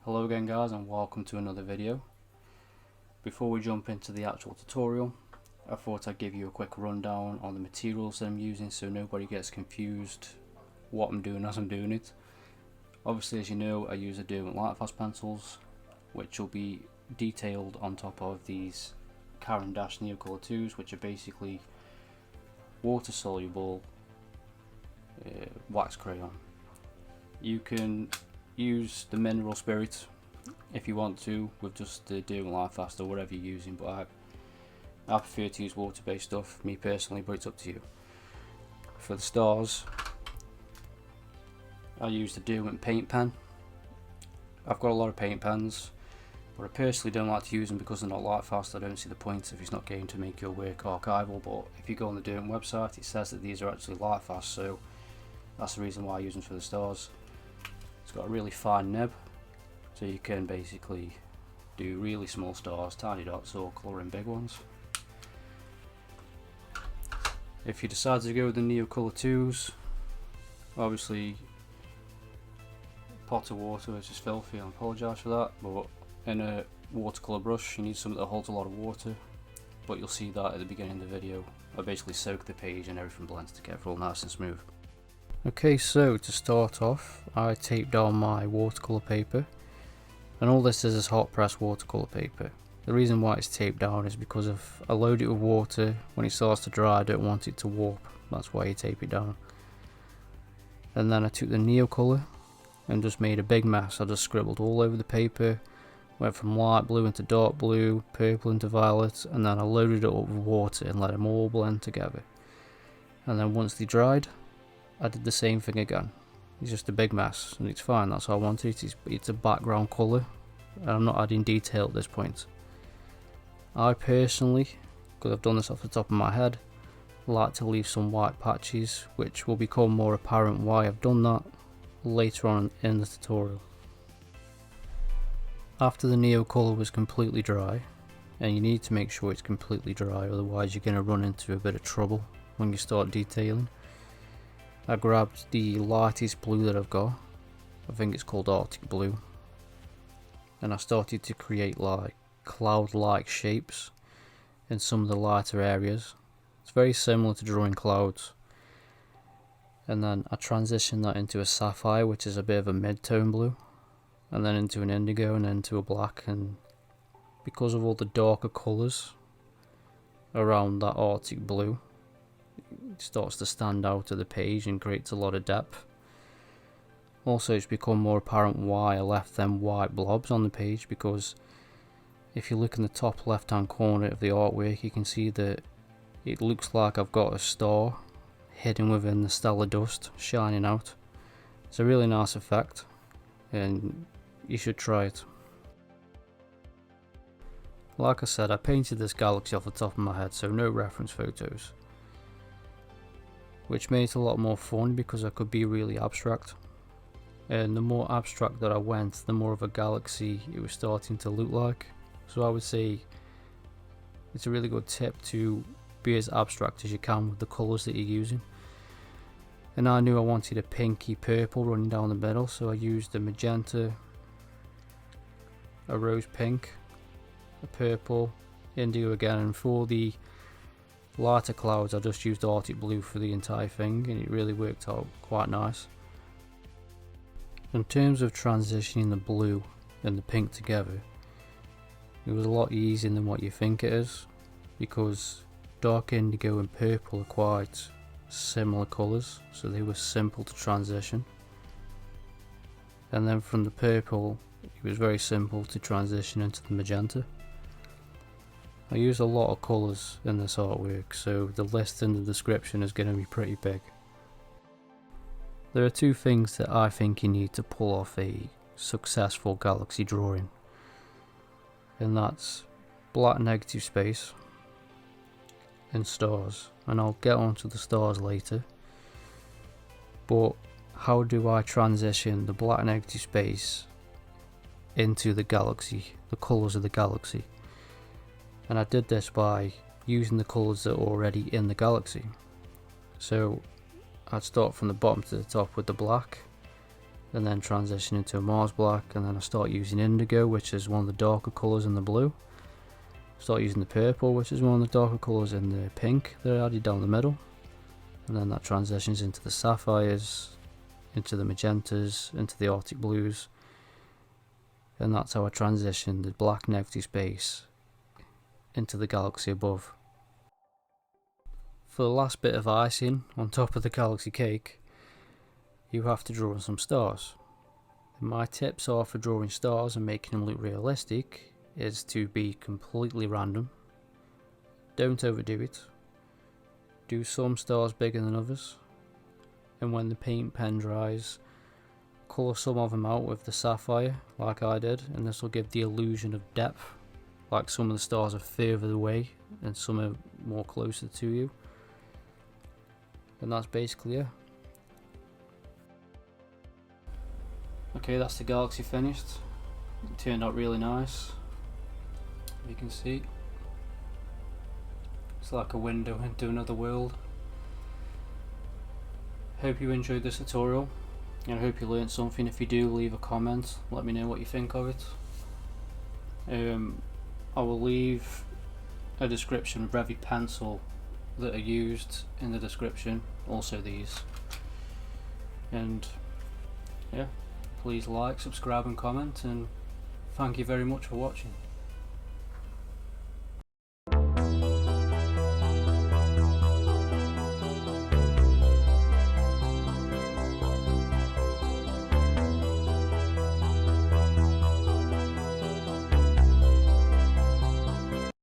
Hello again guys, and welcome to another video. Before we jump into the actual tutorial, I thought I'd give you a quick rundown on the materials that I'm using so nobody gets confused what I'm doing as I'm doing it. Obviously, as you know, I use the Derwent Lightfast pencils, which will be detailed on top of these Caran Neocolor Used, which are basically water soluble wax crayon. You can use the mineral spirit if you want to with just the Derwent Lightfast or whatever you're using, but I prefer to use water based stuff, me personally, but it's up to you. For the stars, I use the Derwent paint pen. I've got a lot of paint pens, but I personally don't like to use them because they're not Lightfast. I don't see the point if it's not going to make your work archival, but if you go on the Derwent website it says that these are actually Lightfast, so that's the reason why I use them for the stars. It's got a really fine nib, so you can basically do really small stars, tiny dots, or colour in big ones. If you decide to go with the Neocolor Used, obviously pot of water is just filthy, I apologise for that, but in a watercolour brush you need something that holds a lot of water, but you'll see that at the beginning of the video. I basically soak the page and everything blends together all nice and smooth. Okay, so to start off, I taped down my watercolour paper, and all this is hot press watercolour paper. The reason why it's taped down is because if I load it with water, when it starts to dry I don't want it to warp, that's why you tape it down. And then I took the Neocolor and just made a big mess. I just scribbled all over the paper, went from light blue into dark blue, purple into violet, and then I loaded it up with water and let them all blend together. And then once they dried, I did the same thing again. It's just a big mess, and it's fine, that's how I want it. It's a background colour, and I'm not adding detail at this point. I personally, because I've done this off the top of my head, like to leave some white patches, which will become more apparent why I've done that later on in the tutorial. After the Neocolor was completely dry, and you need to make sure it's completely dry, otherwise you're going to run into a bit of trouble when you start detailing, I grabbed the lightest blue that I've got, I think it's called Artic Blue, and I started to create like cloud-like shapes in some of the lighter areas. It's very similar to drawing clouds. And then I transitioned that into a Sapphire, which is a bit of a mid-tone blue, and then into an Indigo, and then into a black. And because of all the darker colours around that Artic Blue, it starts to stand out of the page and creates a lot of depth. Also, it's become more apparent why I left them white blobs on the page, because if you look in the top left hand corner of the artwork you can see that it looks like I've got a star hidden within the stellar dust shining out. It's a really nice effect and you should try it. Like I said, I painted this galaxy off the top of my head, so no reference photos, which made it a lot more fun because I could be really abstract, and the more abstract that I went, the more of a galaxy it was starting to look like. So I would say it's a really good tip to be as abstract as you can with the colours that you're using. And I knew I wanted a pinky purple running down the middle, so I used a magenta, a rose pink, a purple, indigo again, and for the lighter clouds I just used Artic Blue for the entire thing, and it really worked out quite nice. In terms of transitioning the blue and the pink together, it was a lot easier than what you think it is, because dark indigo and purple are quite similar colours, so they were simple to transition. And then from the purple it was very simple to transition into the magenta. I use a lot of colours in this artwork, so the list in the description is going to be pretty big. There are two things that I think you need to pull off a successful galaxy drawing, and that's black negative space and stars, and I'll get onto the stars later. But how do I transition the black negative space into the galaxy, the colours of the galaxy? And I did this by using the colours that are already in the galaxy. So I'd start from the bottom to the top with the black, and then transition into a Mars black, and then I start using Indigo, which is one of the darker colours in the blue. Start using the purple, which is one of the darker colours in the pink that I added down the middle, and then that transitions into the Sapphires, into the Magentas, into the Artic Blues, and that's how I transition the black negative space into the galaxy above. For the last bit of icing on top of the galaxy cake, you have to draw in some stars. And my tips are for drawing stars and making them look realistic is to be completely random. Don't overdo it. Do some stars bigger than others, and when the paint pen dries, colour some of them out with the Sapphire like I did, and this will give the illusion of depth, like some of the stars are further away and some are more closer to you. And that's basically it. Okay, that's the galaxy finished. It turned out really nice. You can see it's like a window into another world. Hope you enjoyed this tutorial, and I hope you learned something. If you do, leave a comment, let me know what you think of it. I will leave a description of every pencil that are used in the description, also these. And yeah, please like, subscribe and comment, and thank you very much for watching.